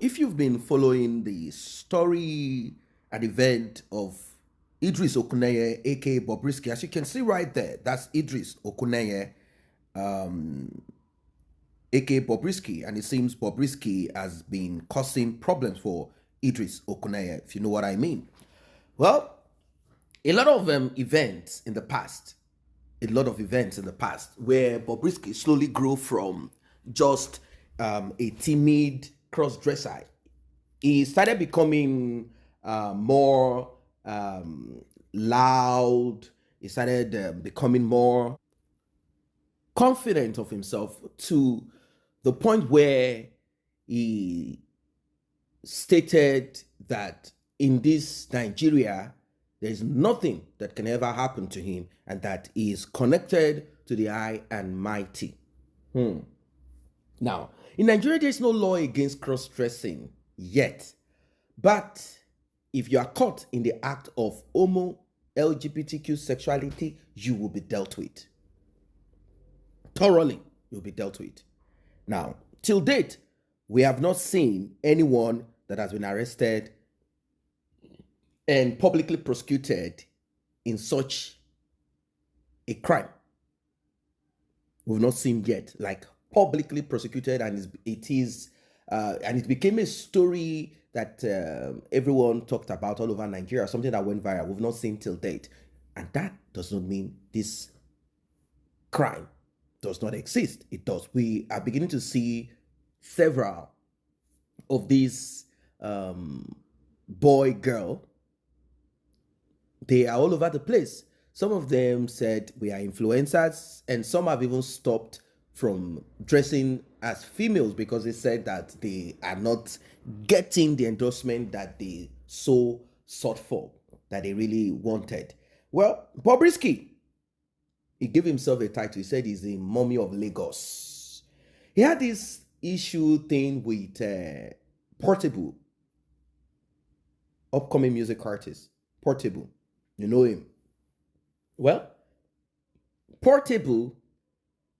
if you've been following the story and event of Idris Okuneye, aka Bobrisky, as you can see right there, that's Idris Okuneye, aka Bobrisky, and it seems Bobrisky has been causing problems for Idris Okuneye, if you know what I mean. Well, a lot of events in the past where Bobrisky slowly grew from just a timid cross-dresser. He started becoming more loud. He started becoming more confident of himself to the point where he stated that in this Nigeria, there is nothing that can ever happen to him, and that he is connected to the high and mighty. Now, in Nigeria, there is no law against cross-dressing yet. But if you are caught in the act of LGBTQ sexuality, you will be dealt with. Thoroughly, you'll be dealt with. Now, till date, we have not seen anyone that has been arrested and publicly prosecuted in such a crime. We've not seen yet, like publicly prosecuted, and it became a story that everyone talked about all over Nigeria, something that went viral. We've not seen till date, and that does not mean this crime does not exist. It does. We are beginning to see several of these boy-girl. They are all over the place. Some of them said we are influencers, and some have even stopped from dressing as females because they said that they are not getting the endorsement that they so sought for, that they really wanted. Well, Bobrisky, he gave himself a title. He said he's the mummy of Lagos. He had this issue thing with Portable, upcoming music artist. Portable, you know him. Well, Portable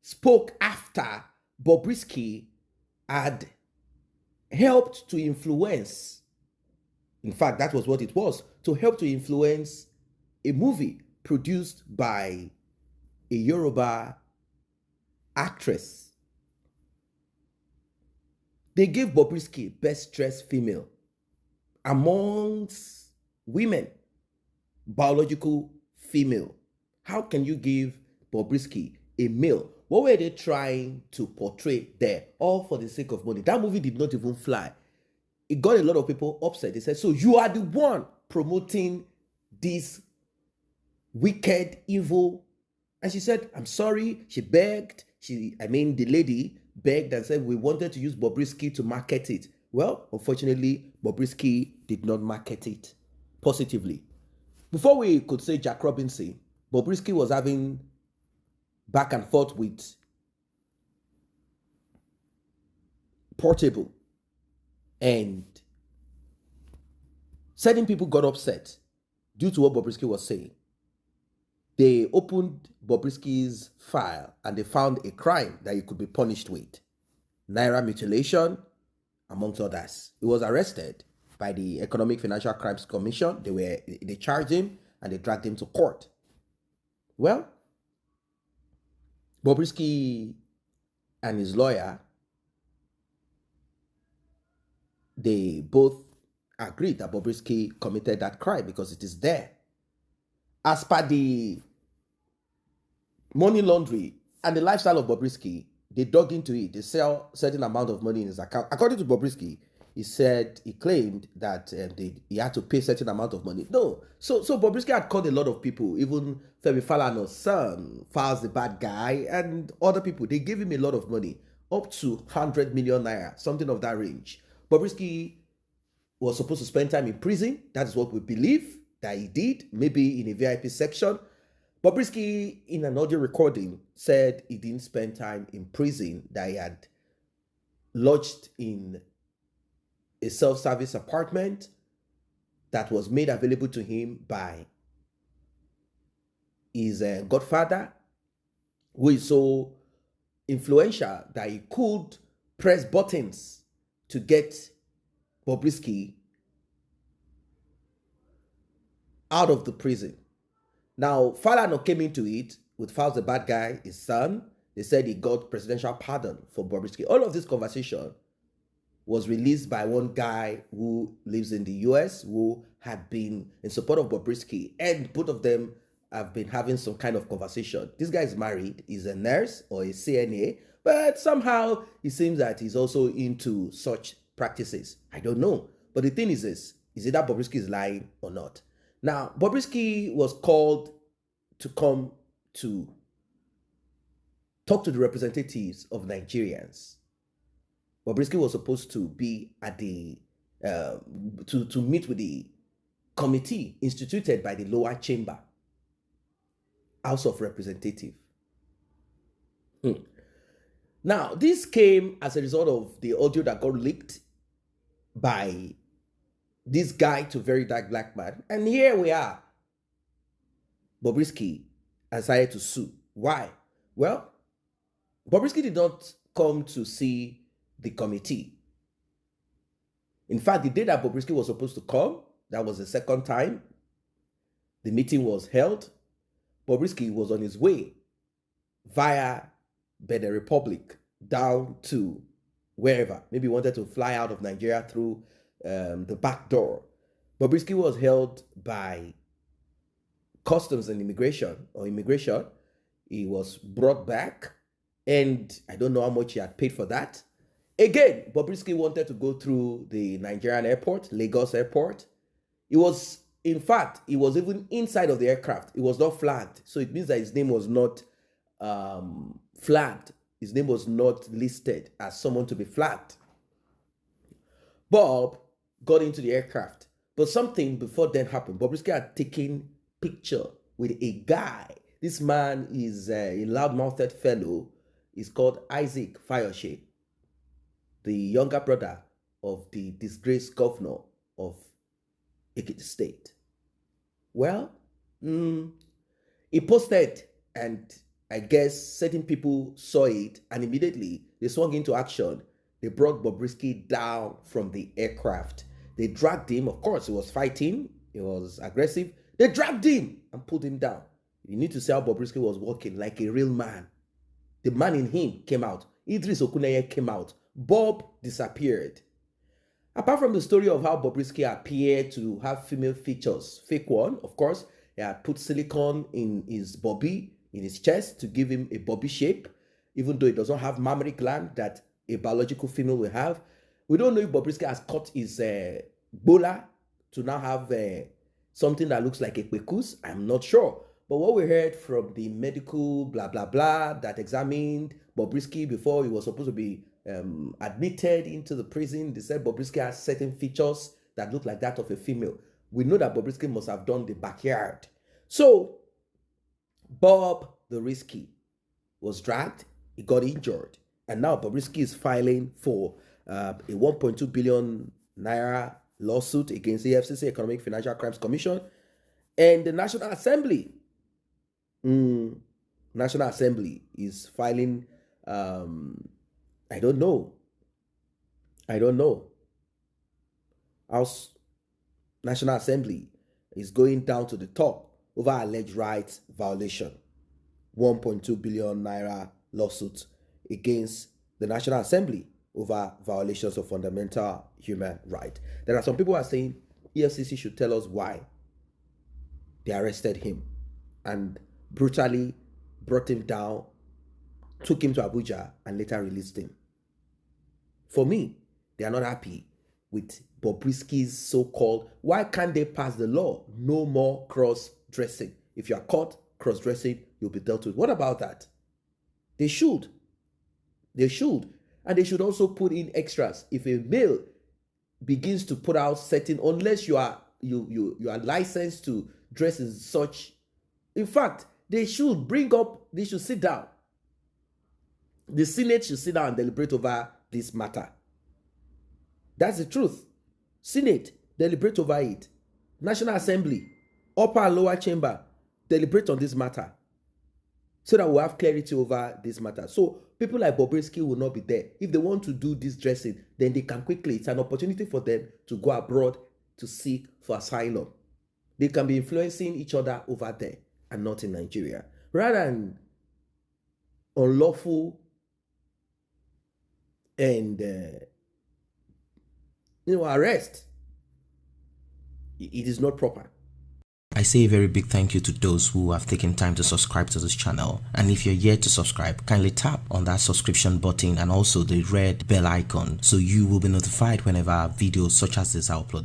spoke after Bobrisky had helped to influence, in fact, that was what it was, to help to influence a movie produced by a Yoruba actress. They gave Bobrisky best dressed female amongst women, biological female. How can you give Bobrisky a male? What were they trying to portray there? All for the sake of money. That movie did not even fly. It got a lot of people upset. They said, so you are the one promoting this wicked, evil. And she said, I'm sorry. She begged. The lady begged and said, we wanted to use Bobrisky to market it. Well, unfortunately, Bobrisky did not market it positively. Before we could say Jack Robinson, Bobrisky was having back and forth with Portable, and certain people got upset due to what Bobrisky was saying. They opened Bobrisky's file and they found a crime that he could be punished with. Naira mutilation, amongst others. He was arrested by the Economic Financial Crimes Commission. They charged him and they dragged him to court. Well, Bobrisky and his lawyer, they both agreed that Bobrisky committed that crime because it is there. As per the money laundering and the lifestyle of Bobrisky, they dug into it. They sell a certain amount of money in his account. According to Bobrisky, he claimed that he had to pay a certain amount of money. No. So Bobrisky had called a lot of people, even Femi Falana's son, Falz the bad guy, and other people. They gave him a lot of money, up to 100 million naira, something of that range. Bobrisky was supposed to spend time in prison. That is what we believe that he did, maybe in a VIP section. Bobrisky, in an audio recording, said he didn't spend time in prison, that he had lodged in a self-service apartment that was made available to him by his godfather, who is so influential that he could press buttons to get Bobrisky out of the prison. Now, Falano came into it with Falz the bad guy, his son. They said he got presidential pardon for Bobrisky. All of this conversation was released by one guy who lives in the US who had been in support of Bobrisky, and both of them have been having some kind of conversation. This guy is married, he's a nurse or a CNA, but somehow it seems that he's also into such practices. I don't know. But the thing is this, is it that Bobrisky is lying or not? Now, Bobrisky was called to come to talk to the representatives of Nigerians. Bobrisky was supposed to be at the to meet with the committee instituted by the lower chamber, House of Representatives. Now, this came as a result of the audio that got leaked by this guy to Very Dark Black Man, and here we are. Bobrisky decided to sue. Why? Well, Bobrisky did not come to see the committee. In fact, the day that Bobrisky was supposed to come, that was the second time the meeting was held, Bobrisky was on his way via Benin Republic down to wherever. Maybe he wanted to fly out of Nigeria through the back door. Bobrisky was held by customs and immigration. He was brought back, and I don't know how much he had paid for that. Again, Bobrisky wanted to go through the Nigerian airport, Lagos airport. It was, in fact, he was even inside of the aircraft. It was not flagged. So it means that his name was not flagged. His name was not listed as someone to be flagged. Bob got into the aircraft. But something before then happened. Bobrisky had taken picture with a guy. This man is a loud-mouthed fellow. He's called Isaac Fayose, the younger brother of the disgraced governor of Ekiti State. Well, he posted, and I guess certain people saw it, and immediately they swung into action. They brought Bobrisky down from the aircraft. They dragged him. Of course, he was fighting. He was aggressive. They dragged him and pulled him down. You need to see how Bobrisky was walking like a real man. The man in him came out. Idris Okuneye came out. Bob disappeared. Apart from the story of how Bobrisky appeared to have female features, fake one, of course, he had put silicone in his bobby, in his chest, to give him a bobby shape, even though it does not have mammary gland that a biological female will have. We don't know if Bobrisky has cut his bola to now have something that looks like a pekus. I'm not sure. But what we heard from the medical blah, blah, blah that examined Bobrisky before he was supposed to be admitted into the prison, they said Bobrisky has certain features that look like that of a female. We know that Bobrisky must have done the backyard. So, Bob the Risky was dragged, he got injured, and now Bobrisky is filing for a 1.2 billion naira lawsuit against the FCC, Economic Financial Crimes Commission, and the National Assembly. National Assembly is filing, I don't know. House National Assembly is going down to the top over alleged rights violation. 1.2 billion naira lawsuit against the National Assembly over violations of fundamental human rights. There are some people who are saying EFCC should tell us why they arrested him and brutally brought him down, took him to Abuja, and later released him. For me, they are not happy with Bobrisky's so-called, why can't they pass the law? No more cross-dressing. If you are caught cross-dressing, you'll be dealt with. What about that? They should. They should. And they should also put in extras. If a male begins to put out certain, unless you are licensed to dress in such, in fact, they should sit down. The Senate should sit down and deliberate over this matter. That's the truth. Senate, deliberate over it. National Assembly, upper and lower chamber, deliberate on this matter so that we'll have clarity over this matter. So People like Bobrisky will not be there. If they want to do this dressing, then they can quickly. It's an opportunity for them to go abroad to seek for asylum. They can be influencing each other over there and not in Nigeria. Rather than unlawful and arrest, it is not proper. I say a very big thank you to those who have taken time to subscribe to this channel, and if you're yet to subscribe, kindly tap on that subscription button and also the red bell icon so you will be notified whenever videos such as this are uploaded.